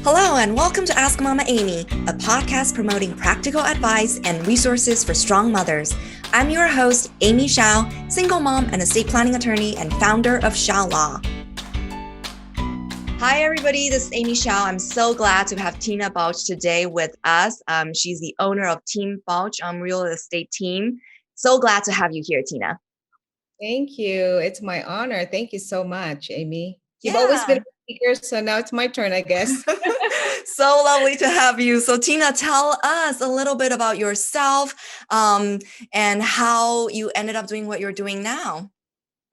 Hello, and welcome to Ask Mama Amy, a podcast promoting practical advice and resources for strong mothers. I'm your host, Amy Shao, single mom and estate planning attorney and founder of Shao Law. Hi, everybody. This is Amy Shao. I'm so glad to have Tina Balch today with us. She's the owner of TeamBalch real estate team. So glad to have you here, Tina. Thank you. It's my honor. Thank you so much, Amy. You've always Yeah. been a speaker, so now it's my turn, I guess. So lovely to have you. So Tina, tell us a little bit about yourself and how you ended up doing what you're doing now.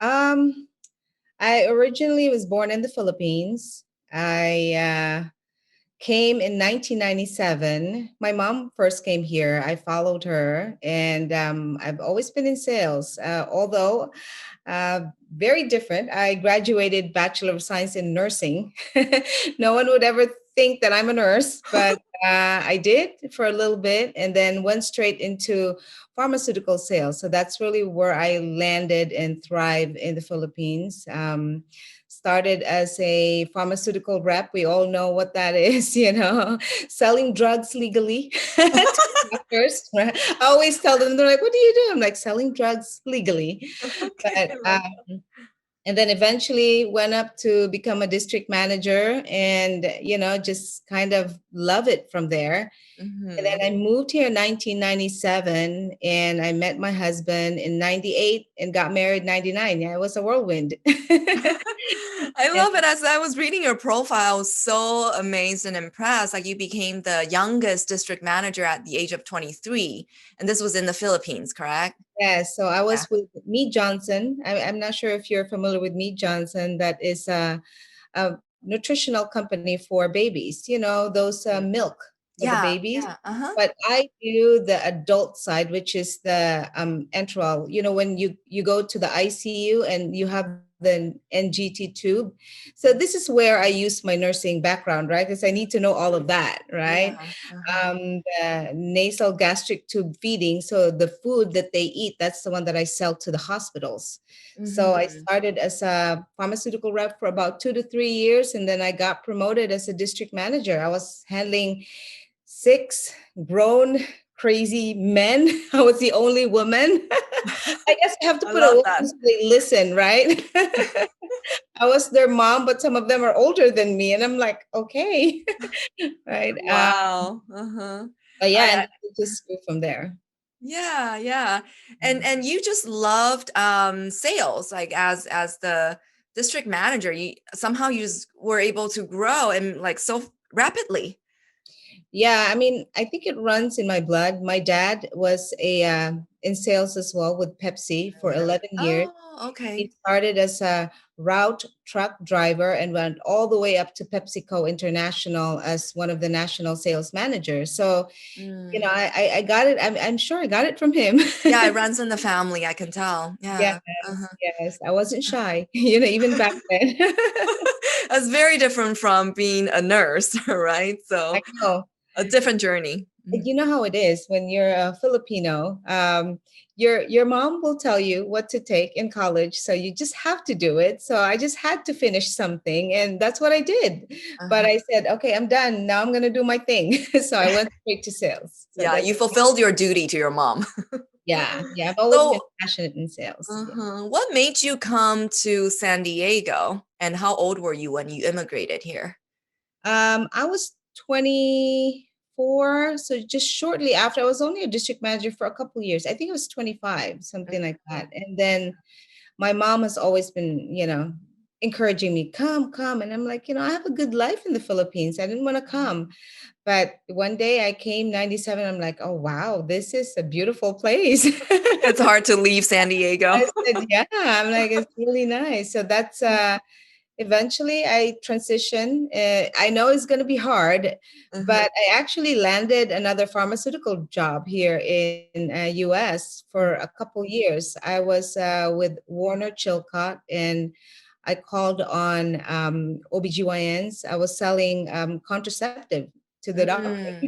I originally was born in the Philippines. I came in 1997. My mom first came here. I followed her, and I've always been in sales, although very different. I graduated Bachelor of Science in Nursing. No one would ever think that I'm a nurse, but I did for a little bit and then went straight into pharmaceutical sales. So that's really where I landed and thrived in the Philippines. Started as a pharmaceutical rep. We all know what that is, selling drugs legally to doctors. Right? I always tell them, they're like, what do you do? I'm like, selling drugs legally. Okay, But and then eventually went up to become a district manager and, just kind of love it from there. And then I moved here in 1997 and I met my husband in 98 and got married in 99. Yeah, it was a whirlwind. I love it. As I was reading your profile, I was so amazed and impressed. Like you became the youngest district manager at the age of 23. And this was in the Philippines, correct? Yeah, so I was with Mead Johnson. I'm not sure if you're familiar with Mead Johnson. That is a nutritional company for babies, those milk for the babies. But I do the adult side, which is the enteral, when you go to the ICU and you have the NGT tube. So this is where I use my nursing background, right? Because I need to know all of that, right? The nasal gastric tube feeding. So the food that they eat, that's the one that I sell to the hospitals. So I started as a pharmaceutical rep for about 2 to 3 years, and then I got promoted as a district manager. I was handling 6 grown, crazy men. I was the only woman. I guess I have to put a woman so they listen, right? I was their mom, but some of them are older than me. And I'm like, okay. Right. Wow. But yeah, and it just grew from there. Yeah. And you just loved sales, like as the district manager. You somehow just were able to grow and like so rapidly. Yeah, I mean, I think it runs in my blood. My dad was in sales as well with Pepsi for 11 years. Oh, okay. He started as a route truck driver and went all the way up to PepsiCo International as one of the national sales managers. So, I got it. I'm sure I got it from him. Yeah, it runs in the family. I can tell. Yeah. Yes. I wasn't shy, even back then. That's very different from being a nurse, right? So I know. a different journey. You know how it is when you're a Filipino. Your mom will tell you what to take in college, so you just have to do it. So I just had to finish something, and that's what I did. But I said, okay, I'm done. Now I'm gonna do my thing. So I went straight to sales. So yeah, you fulfilled your duty to your mom. Yeah. I've always been passionate in sales. What made you come to San Diego, and how old were you when you immigrated here? I was 24, so just shortly after. I was only a district manager for a couple of years. I think it was 25, something like that. And then my mom has always been, encouraging me, come. And I'm like, I have a good life in the Philippines. I didn't want to come. But one day I came 97. I'm like, oh, wow, this is a beautiful place. It's hard to leave San Diego. I said, yeah, I'm like, it's really nice. So that's eventually I transitioned. I know it's going to be hard, but I actually landed another pharmaceutical job here in US for a couple years. I was with Warner Chilcott, and I called on OBGYNs. I was selling contraceptive to the doctor.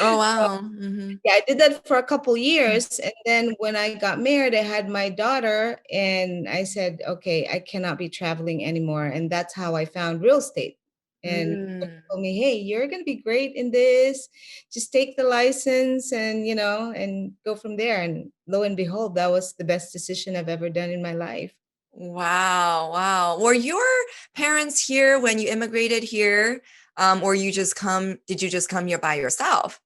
Oh, wow. Yeah, I did that for a couple years. And then when I got married, I had my daughter, and I said, okay, I cannot be traveling anymore. And that's how I found real estate. And Mm. told me, hey, you're going to be great in this. Just take the license and, and go from there. And lo and behold, that was the best decision I've ever done in my life. Wow, wow. Were your parents here when you immigrated here? Or did you just come here by yourself?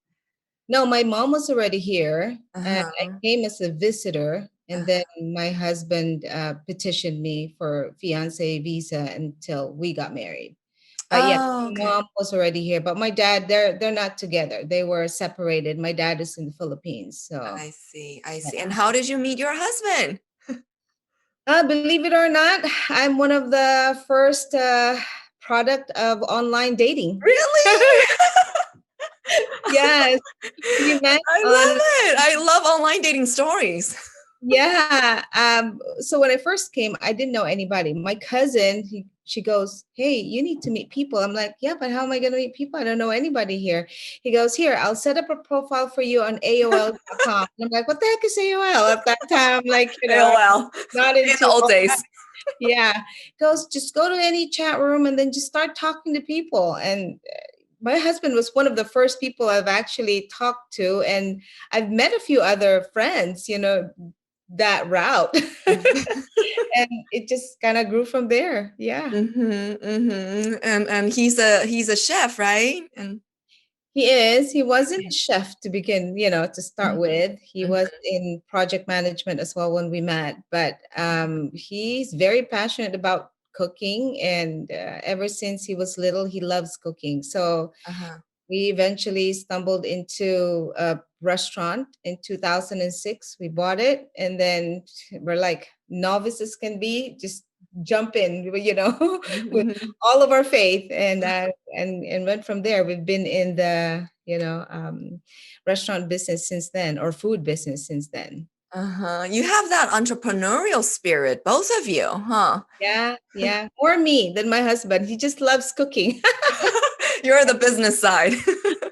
No, my mom was already here, and I Uh-huh. came as a visitor. And then Uh-huh. my husband petitioned me for fiance visa until we got married. But yeah, Oh, my okay. mom was already here. But my dad, they're not together. They were separated. My dad is in the Philippines. So I see. I yeah. see. And how did you meet your husband? Believe it or not, I'm one of the first product of online dating. Really? Yes, we met I on. love it. I love online dating stories. Yeah. So when I first came, I didn't know anybody. My cousin, she goes, hey, you need to meet people. I'm like, yeah, but how am I going to meet people? I don't know anybody here. He goes, here, I'll set up a profile for you on AOL.com. And I'm like, what the heck is AOL? At that time, like, AOL not in the into old all days. that. Yeah. Goes, just go to any chat room and then just start talking to people. And my husband was one of the first people I've actually talked to. And I've met a few other friends, that route. And it just kind of grew from there. Yeah. Mm-hmm, mm-hmm. And he's a chef, right? And He is. He wasn't a okay. chef to begin, to start Mhm, with. He was mhm, in project management as well when we met, but he's very passionate about cooking. And ever since he was little, he loves cooking. So uh-huh. we eventually stumbled into a restaurant in 2006. We bought it, and then we're like novices can be, just jump in, with Mhm, all of our faith, and went from there. We've been in the restaurant business since then, or food business since then. uh-huh. You have that entrepreneurial spirit, both of you, huh? Yeah, yeah. More me than my husband. He just loves cooking. You're the business side.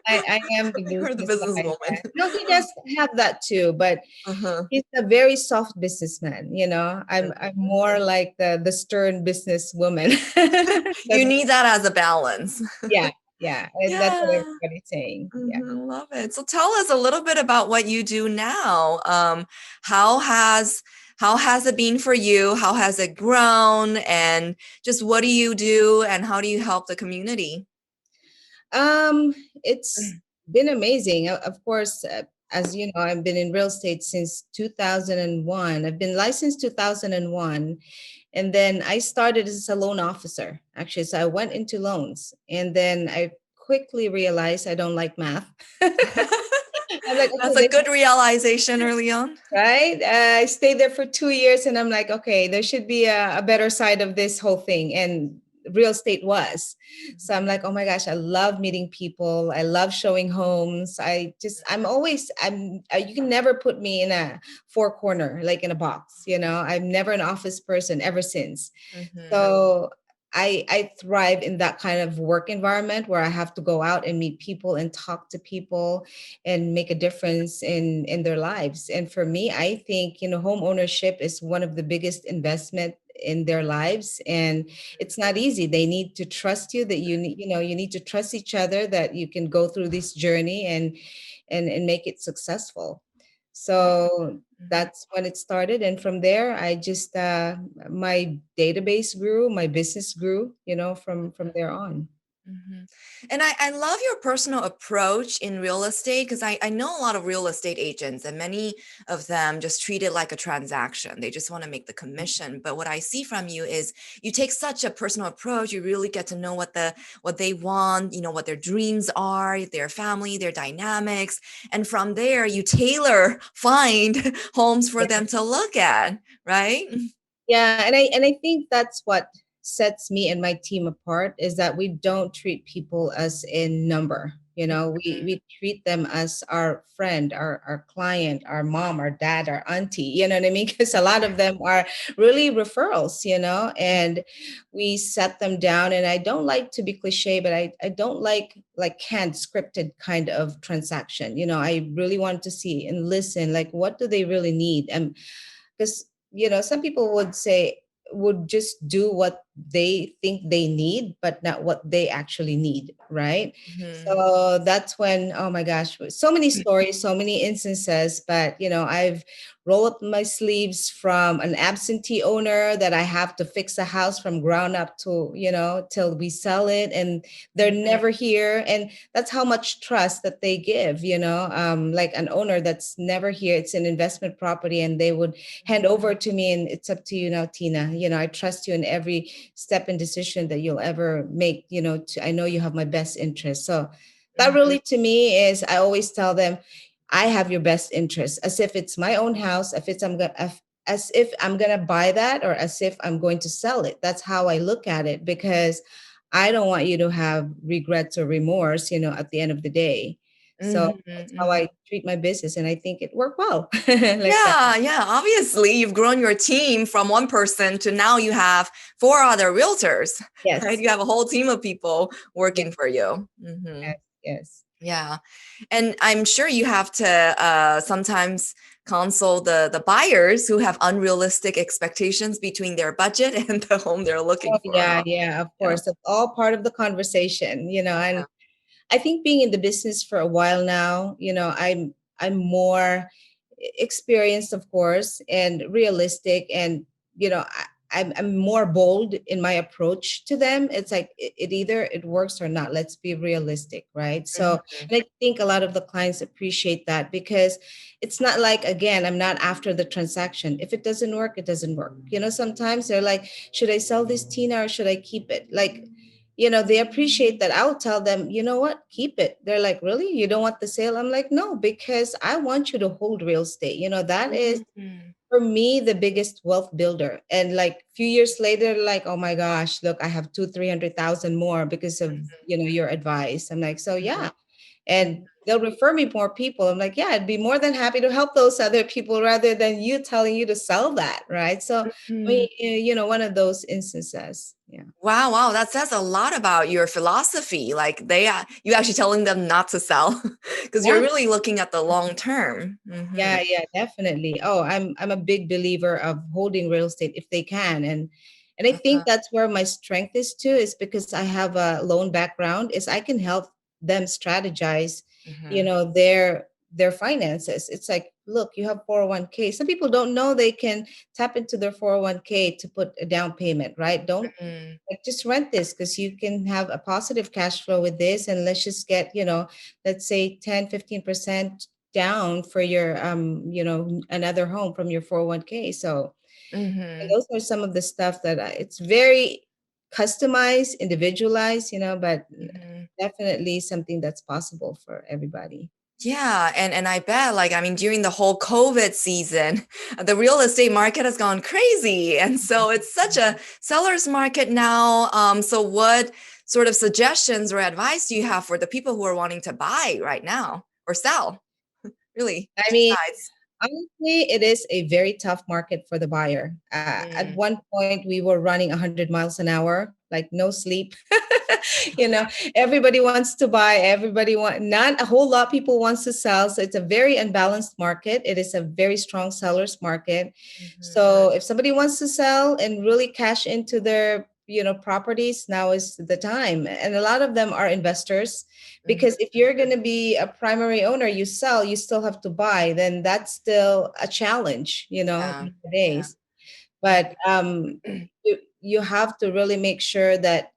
I am the You're the business side. businesswoman. Yeah. No, he does have that too, but Uh-huh. he's a very soft businessman. I'm Mhm. more like the stern businesswoman. You That's, need that as a balance. yeah, yeah. And that's what Yeah. everybody's saying. Yeah. Mhm, love it. So tell us a little bit about what you do now. How has how has it been for you? How has it grown? And just what do you do and how do you help the community? Um, it's been amazing. Of course, as you know, I've been in real estate since 2001. I've been licensed 2001. And then I started as a loan officer, actually. So I went into loans. And then I quickly realized I don't like math. I'm like, That's okay, a good realization early on. right? I stayed there for 2 years, and I'm like, okay, there should be a better side of this whole thing. And real estate was. So I'm like, oh my gosh, I love meeting people. I love showing homes. You can never put me in a four corner, like in a box, I'm never an office person ever since. Mhm, So I thrive in that kind of work environment where I have to go out and meet people and talk to people and make a difference in their lives. And for me, I think, home ownership is one of the biggest investment in their lives, and it's not easy. They need to trust you, that you need to trust each other, that you can go through this journey and make it successful. So mhm. that's when it started, and from there I just my database grew, my business grew, from there on. Mhm. And I love your personal approach in real estate because I know a lot of real estate agents and many of them just treat it like a transaction. They just want to make the commission. But what I see from you is you take such a personal approach. You really get to know what they want, what their dreams are, their family, their dynamics. And from there you find homes for them to look at, right? Yeah, and I think that's what sets me and my team apart, is that we don't treat people as a number. We treat them as our friend, our client, our mom, our dad, our auntie. You know what I mean? Because a lot of them are really referrals. And we set them down. And I don't like to be cliche, but I don't like canned scripted kind of transaction. I really want to see and listen, like, what do they really need? And because some people would just do what they think they need, but not what they actually need, right? Mhm. So that's when, oh my gosh, so many stories, so many instances. But I've rolled up my sleeves from an absentee owner that I have to fix a house from ground up to, till we sell it, and they're Mhm. never here. And that's how much trust that they give, like an owner that's never here. It's an investment property, and they would hand over to me, and it's up to you now, Tina. I trust you in every step and decision that you'll ever make. I know you have my best interest. So that Mhm. really, to me, is, I always tell them, I have your best interest, as if it's my own house, if it's I'm gonna as if I'm gonna buy that, or as if I'm going to sell it. That's how I look at it, because I don't want you to have regrets or remorse, at the end of the day. So Mhm. that's how Mhm. I treat my business, and I think it worked well like that. Yeah, yeah. Obviously, you've grown your team from one person to now you have four other realtors, right? Yes, You have a whole team of people yes, working for you. Hmm. yes, yes. Yeah. And I'm sure you have to sometimes console the buyers who have unrealistic expectations between their budget and the home they're looking Oh for, yeah, huh? yeah, of Yeah. course. It's all part of the conversation, Yeah. and I think being in the business for a while now, I'm more experienced, of course, and realistic, and I'm more bold in my approach to them. It's like it either it works or not. Let's be realistic, right? So, Mhm. and I think a lot of the clients appreciate that, because it's not like, again, I'm not after the transaction. If it doesn't work, it doesn't work. Sometimes they're like, should I sell this, Tina, or should I keep it? Like, they appreciate that. I'll tell them, you know what, keep it. They're like, really? You don't want the sale? I'm like, no, because I want you to hold real estate. That is, Mhm. for me, the biggest wealth builder. And like few years later, like, oh my gosh, look, I have 300,000 more because of, your advice. I'm like, so Mhm. yeah. And they'll refer me more people. I'm like, yeah, I'd be more than happy to help those other people rather than you telling you to sell that. Right. So, I mean, Mhm. one of those instances. Yeah. Wow, wow, that says a lot about your philosophy. Like you actually telling them not to sell because you're Yeah. really looking at the long term. Hmm. Yeah, yeah, definitely. Oh, I'm a big believer of holding real estate if they can. And I think Uh-huh. that's where my strength is too, is because I have a loan background, is I can help them strategize, Hmm. their finances. It's like, look, you have 401k. Some people don't know they can tap into their 401k to put a down payment, right? Don't, Hmm. like, just rent this, because you can have a positive cash flow with this, and let's just get, let's say 10-15% down for your another home from your 401k. So, and Hmm. those are some of the stuff that it's very customized, individualized, but Hmm. definitely something that's possible for everybody. Yeah, and I bet, like, I mean, during the whole COVID season, the real estate market has gone crazy, and so it's such a seller's market now. So what sort of suggestions or advice do you have for the people who are wanting to buy right now or sell? Really, I two mean, sides. honestly, it is a very tough market for the buyer. At Mm, one point, we were running 100 miles an hour, like no sleep. you know, everybody wants to buy. Everybody not a whole lot of people wants to sell. So it's a very unbalanced market. It is a very strong seller's market. mhm, So if somebody wants to sell and really cash into their, properties, now is the time. And a lot of them are investors, mhm. because if you're going to be a primary owner, you sell, you still have to buy, then that's still a challenge, Yeah, yeah. nowadays. But you have to really make sure that,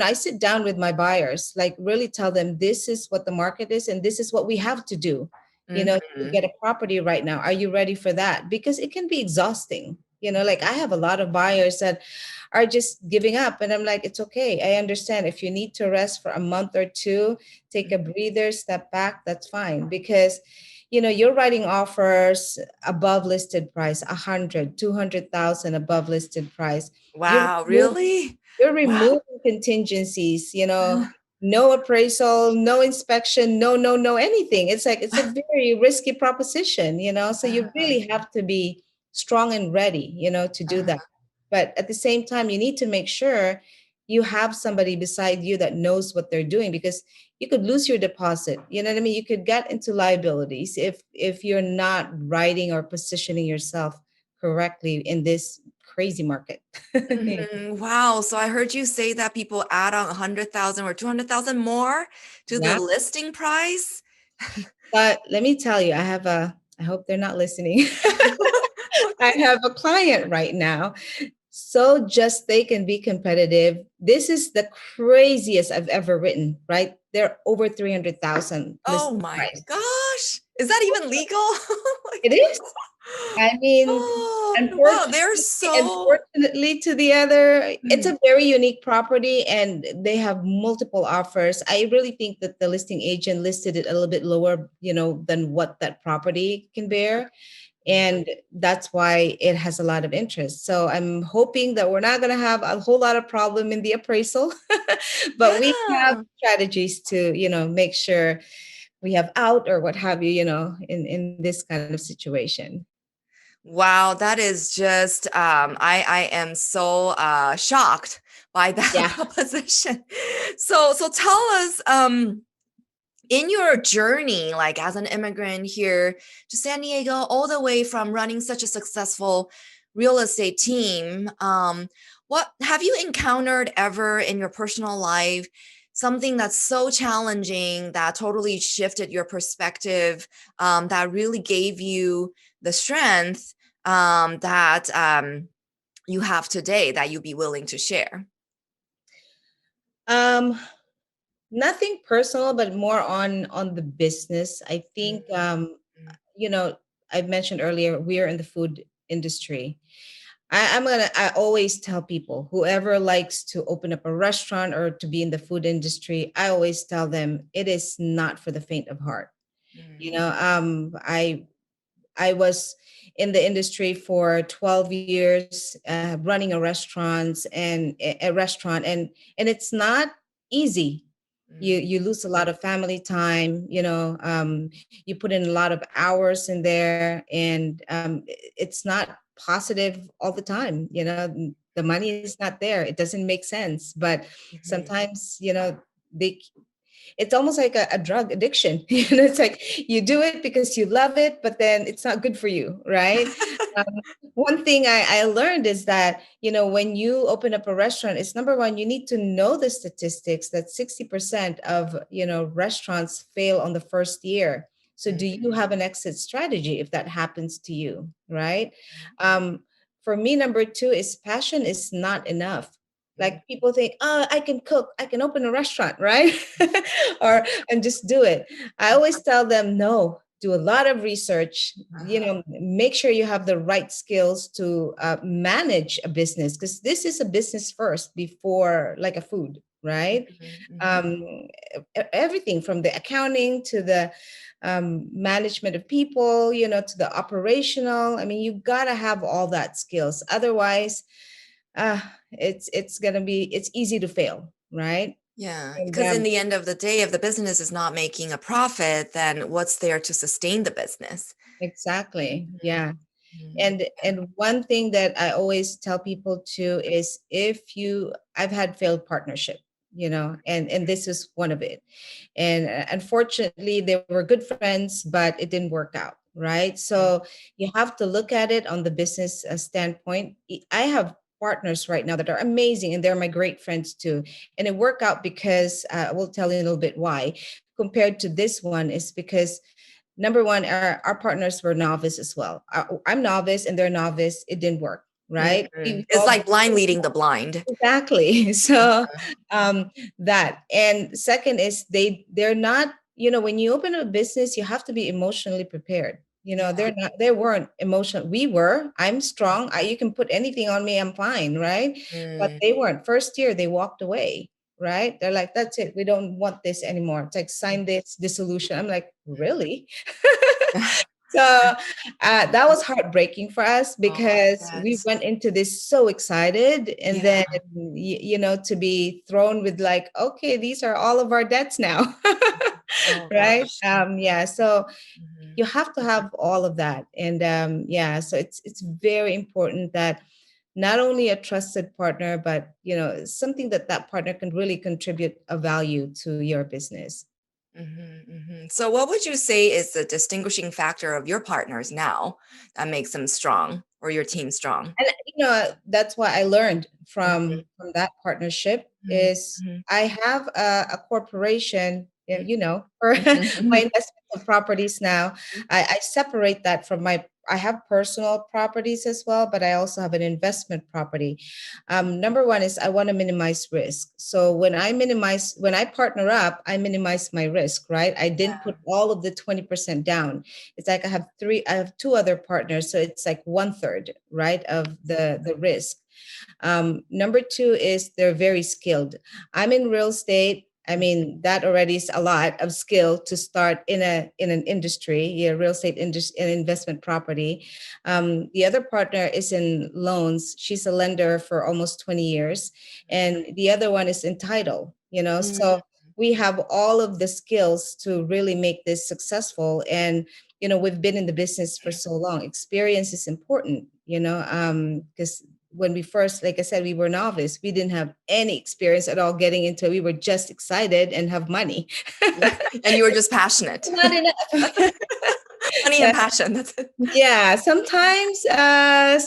I sit down with my buyers, like really tell them this is what the market is and this is what we have to do, to Mhm, get a property right now. Are you ready for that? Because it can be exhausting. Like I have a lot of buyers that are just giving up, and I'm like, it's okay. I understand if you need to rest for a month or two, take a breather, step back, that's fine. Because you're writing offers above listed price, 100, 200,000 above listed price. You're wow, really? you're Wow. removing contingencies, no appraisal, no inspection, no anything. It's like it's a very risky proposition, so you Uh-huh, really have to be strong and ready, to do that. uh-huh, But at the same time, you need to make sure you have somebody beside you that knows what they're doing, because you could lose your deposit. You know what I mean? You could get into liabilities if you're not writing or positioning yourself correctly in this crazy market. Wow. So I heard you say that people add on 100,000 or 200,000 more to the Yeah. listing price. But let me tell you, I hope they're not listening. I have a client right now. So just they can be competitive. This is the craziest I've ever written, right? They're over 300,000 Oh list my price. gosh. Is that even legal? Oh my It is. I mean, Oh, wow, unfortunately, they're so unfortunately to the other, it's Mhm. a very unique property and they have multiple offers. I really think that the listing agent listed it a little bit lower, than what that property can bear. And that's why it has a lot of interest. So I'm hoping that we're not going to have a whole lot of problem in the appraisal, but we have Yeah. strategies to, make sure we have out or what have you, in this kind of situation. Wow, that is just I am so shocked by that Yeah. proposition. So tell us in your journey, like as an immigrant here to San Diego, all the way from running such a successful real estate team, what have you encountered ever in your personal life? Something that's so challenging that totally shifted your perspective, that really gave you the strength that you have today that you'd be willing to share? Um, Nothing personal, but more on the business. I think Mhm, you know, I mentioned earlier, we are in the food industry. I always tell people, whoever likes to open up a restaurant or to be in the food industry, I always tell them it is not for the faint of heart. mhm, I was in the industry for 12 years, running a restaurant, and it's not easy. You mhm, lose a lot of family time. You put in a lot of hours in there, and it's not positive all the time. The money is not there. It doesn't make sense. But mhm, sometimes, they it's almost like a drug addiction. It's like you do it because you love it, but then it's not good for you, right? um, One thing I learned is that, when you open up a restaurant, it's number one, you need to know the statistics that 60% of, restaurants fail on the first year. So do you mhm, have an exit strategy if that happens to you, right? mhm, um, for me, number two is passion is not enough. mhm, Like people think, oh, I can cook, I can open a restaurant, right? or and just do it. I always tell them, no, do a lot of research. uh-huh, Make sure you have the right skills to manage a business, because this is a business first before like a food, right? mhm, mhm. um, Everything from the accounting to the management of people, to the operational. I mean, you got to have all that skills. Otherwise, uh, it's easy to fail, right? Yeah, And because in the end of the day, if the business is not making a profit, then what's there to sustain the business? exactly, Mhm, yeah. mhm, And one thing that I always tell people too is, if I've had failed partnership, and this is one of it. And unfortunately, they were good friends, but it didn't work out, right? So you have to look at it on the business standpoint. I have partners right now that are amazing, and they're my great friends too. And it worked out because I will tell you a little bit why. Compared to this one, is because number one, our partners were novice as well. I'm novice and they're novice. It didn't work, right? mhm. We It's all like blind leading the blind. exactly. So um, that, and second is they're not. When you open a business, you have to be emotionally prepared. Yeah. They weren't emotional. We were. I'm strong. You can put anything on me. I'm fine, right? But Mm. they weren't. First year, they walked away. Right? They're like, that's it. We don't want this anymore. It's like, sign this dissolution. I'm like, really? So that was heartbreaking for us, Oh, I because we bet. went into this so excited, and Yeah. then to be thrown with like, okay, these are all of our debts now. Oh Right? gosh. Yeah. So Mhm, you have to have all of that, and yeah. So it's very important that not only a trusted partner, but something that partner can really contribute a value to your business. mhm, mhm. So what would you say is the distinguishing factor of your partners now that makes them strong or your team strong? That's what I learned Mhm, from that partnership mhm, is mhm, I have a corporation, mhm, for my mhm, investment of properties now. mhm. I separate that from I have personal properties as well, but I also have an investment property. Number one is I want to minimize risk. So when I partner up, I minimize my risk, right? I didn't put all of the 20% down. It's like I have two other partners, so it's like one third, right, of the risk. Number two is they're very skilled. I'm in real estate. I mean, that already is a lot of skill to start in an industry, yeah, real estate industry and investment property. The other partner is in loans. She's a lender for almost 20 years, and the other one is in title. Mhm. So we have all of the skills to really make this successful. And we've been in the business for so long. Experience is important. Because when we first, like I said, we were novice. We didn't have any experience at all getting into it. We were just excited and have money. Yeah, and you were just passionate. Not enough. Money and passion, that's it. Yeah, sometimes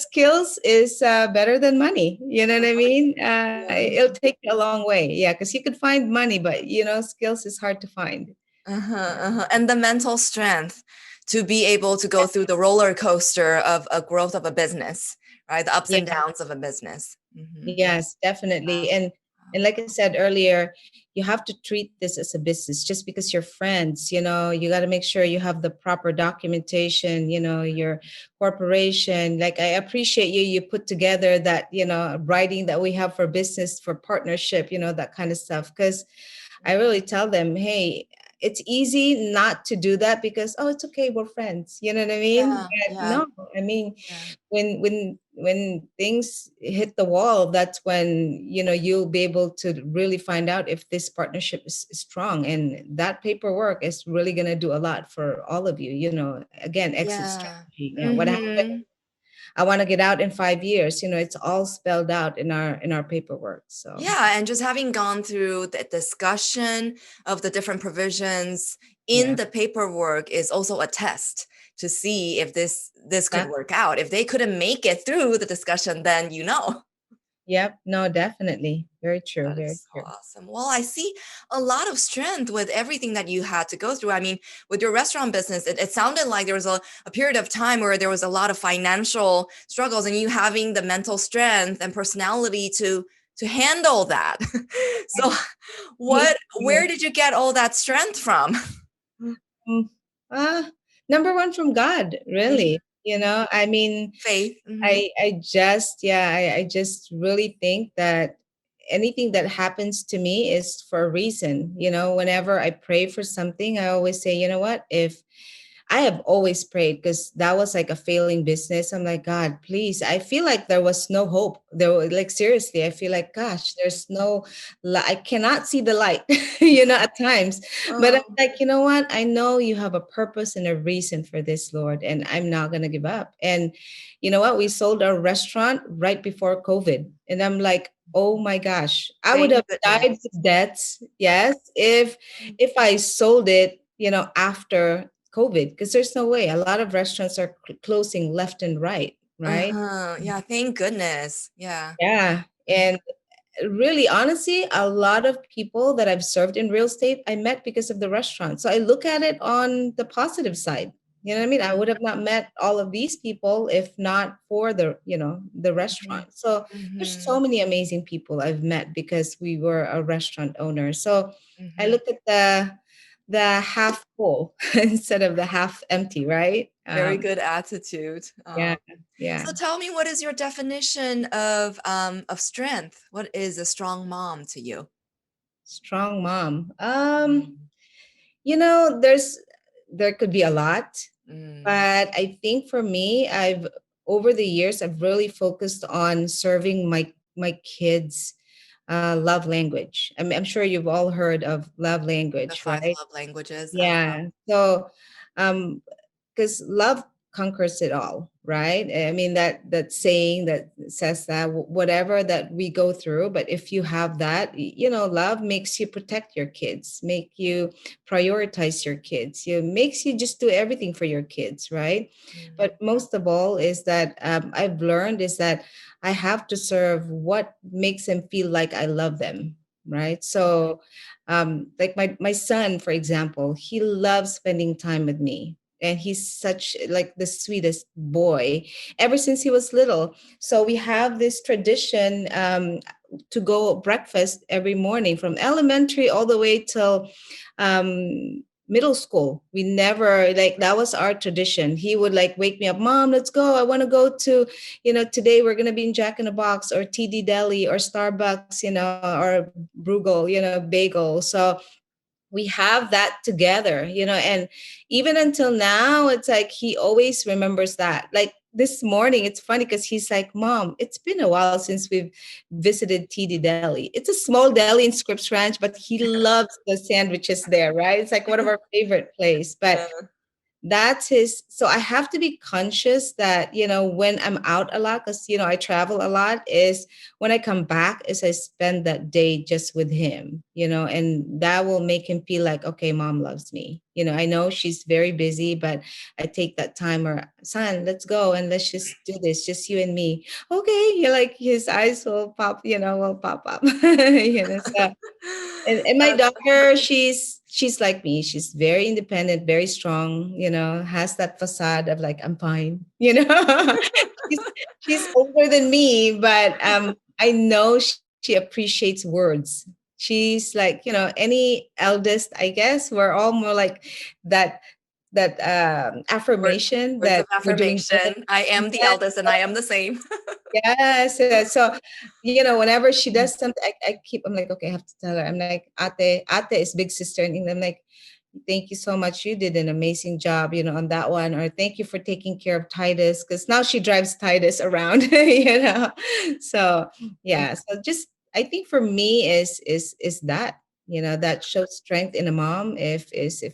skills is better than money. You know what I mean? Yeah. It'll take you a long way. Yeah, because you could find money, but skills is hard to find. Uh-huh, Yeah. uh-huh. And the mental strength to be able to go through the roller coaster of a growth of a business, right? The ups Yeah. and downs of a business. Mhm. Yes, definitely. And like I said earlier, you have to treat this as a business. Just because you're friends, you got to make sure you have the proper documentation, your corporation. Like I appreciate you put together that, writing that we have for business, for partnership, that kind of stuff. Because I really tell them, hey, it's easy not to do that because, oh, it's okay, we're friends. You know what I mean? Yeah, But yeah, no, I mean, yeah. when things hit the wall, that's when you'll be able to really find out if this partnership is strong. And that paperwork is really going to do a lot for all of you. Again, exit Yeah. strategy. What happened? Mhm. I want to get out in 5 years. It's all spelled out in our paperwork. So Yeah, and just having gone through the discussion of the different provisions in yeah. the paperwork is also a test to see if this could That, work out. If they couldn't make it through the discussion, then yep. No, definitely. Very true. That Very is so true. awesome. Well, I see a lot of strength with everything that you had to go through. I mean, with your restaurant business, it sounded like there was a period of time where there was a lot of financial struggles and you having the mental strength and personality to handle that. So where did you get all that strength from? Mm, uh, Number one from God, Mhm, really. mhm. I mean, Faith. Mhm. I just really think that anything that happens to me is for a reason. Whenever I pray for something, I always say, you know what, if I have always prayed because that was like a failing business. I'm like, God, please. I feel like there was no hope. Like, seriously, I feel like, gosh, there's I cannot see the light, at times. But I'm Oh, like, you know what? I know you have a purpose and a reason for this, Lord, and I'm not going to give up. And you know what? We sold our restaurant right before COVID. And I'm like, oh my gosh, I would thank have died goodness. with debts, yes, if I sold it, after COVID, because there's no way. A lot of restaurants are closing left and right, right? Uh-huh. Yeah, thank goodness. Yeah. Yeah. Mhm. And really, honestly, a lot of people that I've served in real estate, I met because of the restaurant. So I look at it on the positive side. You know what I mean? I would have not met all of these people if not for the Mhm. restaurant. So there's so Mhm. many amazing people I've met because we were a restaurant owner. So I Mhm. look at the half full instead of the half empty, right? Very good attitude. Yeah, yeah. So tell me, what is your definition of strength? What is a strong mom to you? Strong mom. Mm, There could be a lot, mm, but I think for me, over the years I've really focused on serving my kids love language. I'm sure you've all heard of love the language, five right? love languages. Yeah. So, because love conquers it all, right? I mean, that saying that says that whatever that we go through, but if you have that, love makes you protect your kids, make you prioritize your kids, you makes you just do everything for your kids, right? Mm. But most of all is that I've learned is that I have to serve what makes them feel like I love them, right? So like my son, for example, he loves spending time with me, and he's such like the sweetest boy ever since he was little. So we have this tradition to go breakfast every morning from elementary all the way till middle school. We never, like, that was our tradition. He would like wake me up, mom, let's go, I want to go to, today we're going to be in Jack in the Box or TD Deli or Starbucks, or Bruegel, bagel. So we have that together, and even until now, it's like he always remembers that. Like this morning, it's funny because he's like, mom, it's been a while since we've visited TD Deli. It's a small deli in Scripps Ranch, but he loves the sandwiches there, right? It's like one of our favorite place. But Yeah. that's his. So I have to be conscious that, when I'm out a lot, because I travel a lot, is when I come back is I spend that day just with him, and that will make him feel like, okay, mom loves me. I know she's very busy, but I take that time, or son, let's go and let's just do this, just you and me. Okay, you're like, his eyes will pop, will pop up. So and my That's daughter, she's like me. She's very independent, very strong, has that facade of like, I'm fine, she's she's older than me, but I know she appreciates words. She's like, any eldest, I guess, we're all more like that word, affirmation words that of we're doing good. affirmation. I am the eldest and I am the same. Yes. So, whenever she does something, I'm like, okay, I have to tell her. I'm like, Ate is big sister. And I'm like, thank you so much. You did an amazing job, on that one. Or thank you for taking care of Titus. Because now she drives Titus around, So yeah. So just, I think for me is that, that shows strength in a mom, if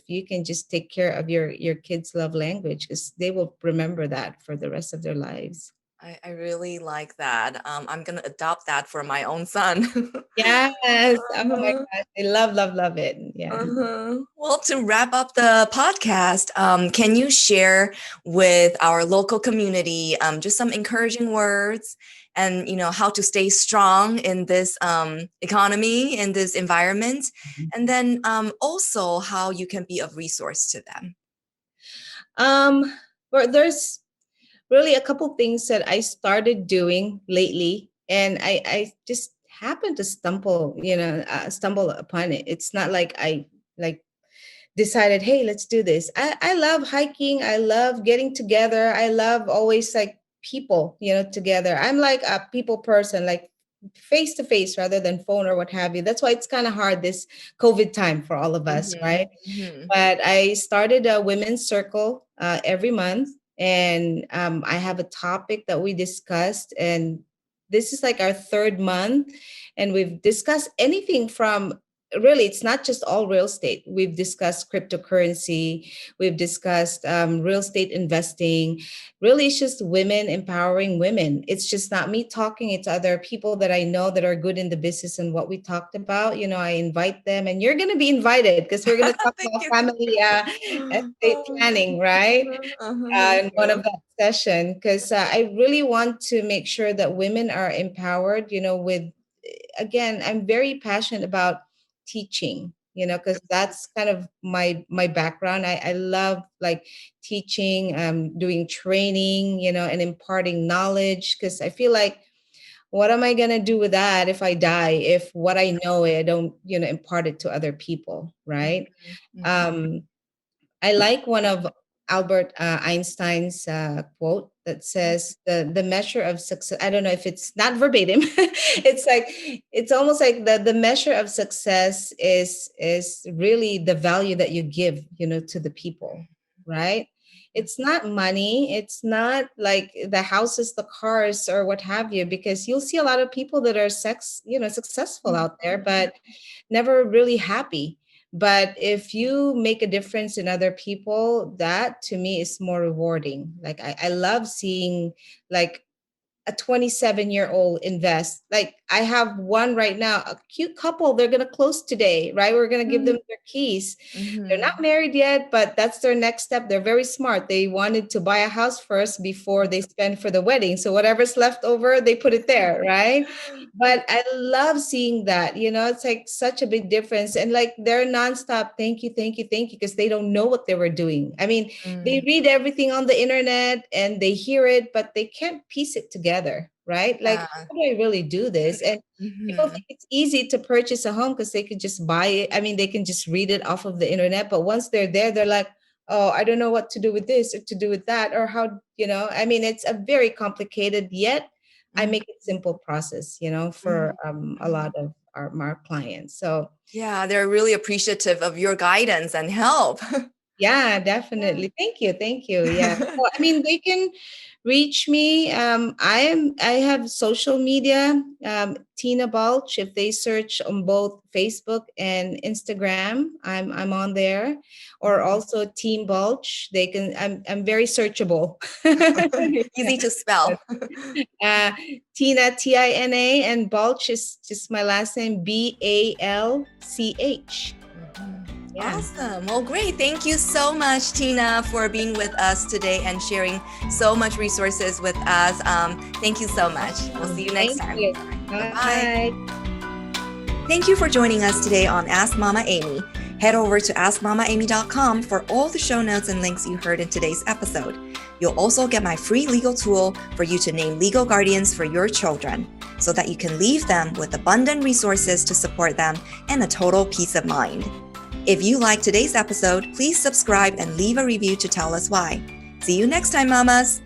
you can just take care of your kids' love language, because they will remember that for the rest of their lives. I really like that. I'm gonna adopt that for my own son. Yes. Oh my Uh-huh. gosh. I love, love, love it. Yeah. Uh-huh. Well, to wrap up the podcast, can you share with our local community just some encouraging words and how to stay strong in this economy, in this environment, and then also how you can be of resource to them? Um, well, there's really a couple things that I started doing lately, and I just happened to stumble upon it. It's not like I like decided, hey, let's do this. I love hiking. I love getting together. I love always like people, together. I'm like a people person, like face to face rather than phone or what have you. That's why it's kind of hard this COVID time for all of us, Mhm, right? mhm, But I started a women's circle every month, and I have a topic that we discussed, and this is like our third month, and we've discussed anything from, really, it's not just all real estate. We've discussed cryptocurrency, we've discussed real estate investing. Really, it's just women empowering women. It's just not me talking, it's other people that I know that are good in the business and what we talked about. I invite them, and you're going to be invited because we're going to talk thank about you, thank family you. estate planning, right? Thank In one of you. that session, because I really want to make sure that women are empowered, with, again, I'm very passionate about teaching, because that's kind of my background. I love like teaching, doing training, and imparting knowledge, because I feel like, what am I going to do with that if I die, if what I know I don't, impart it to other people, right? Mhm, mhm, um I like one of Albert Einstein's quote that says, the measure of success. I don't know if it's not verbatim. It's like, it's almost like the measure of success is really the value that you give, to the people, right? mhm, It's not money. It's not like the houses, the cars, or what have you, because you'll see a lot of people that are successful mhm, out there, but never really happy. But if you make a difference in other people, that to me is more rewarding. Like I love seeing like a 27-year-old invest. Like I have one right now, a cute couple, they're going to close today, right? We're going to give them their keys. They're not Mm-hmm. married yet, but that's their next step. They're very smart. They wanted to buy a house first before they spend for the wedding. So whatever's left over, they put it there, right? But I love seeing that, it's like such a big difference. And like they're nonstop, thank you, thank you, thank you, because they don't know what they were doing. I mean, they Mm, read everything on the internet and they hear it, but they can't piece it together, right? Like, yeah. how do I really do this? And people Mm-hmm. think it's easy to purchase a home because they could just buy it. I mean, they can just read it off of the internet, but once they're there, they're like, oh, I don't know what to do with this or to do with that, or how, I mean, it's a very complicated, yet I make it simple process, for a Mm-hmm. lot of our clients. So Yeah, they're really appreciative of your guidance and help. yeah, definitely. Thank you. Thank you. Yeah. So, I mean, they can reach me. I have social media, Tina Balch. If they search on both Facebook and Instagram, I'm on there. Or also Team Balch. They can I'm very searchable. Easy to spell. uh Tina, Tina, and Balch is just my last name, Balch. Mhm. Yeah. Awesome. Well, great. Thank you so much, Tina, for being with us today and sharing so much resources with us. Thank you so much. We'll see you next Thank time. you. Bye-bye. Bye. Thank you for joining us today on Ask Mama Amy. Head over to askmamaamy.com for all the show notes and links you heard in today's episode. You'll also get my free legal tool for you to name legal guardians for your children so that you can leave them with abundant resources to support them and a total peace of mind. If you liked today's episode, please subscribe and leave a review to tell us why. See you next time, mamas!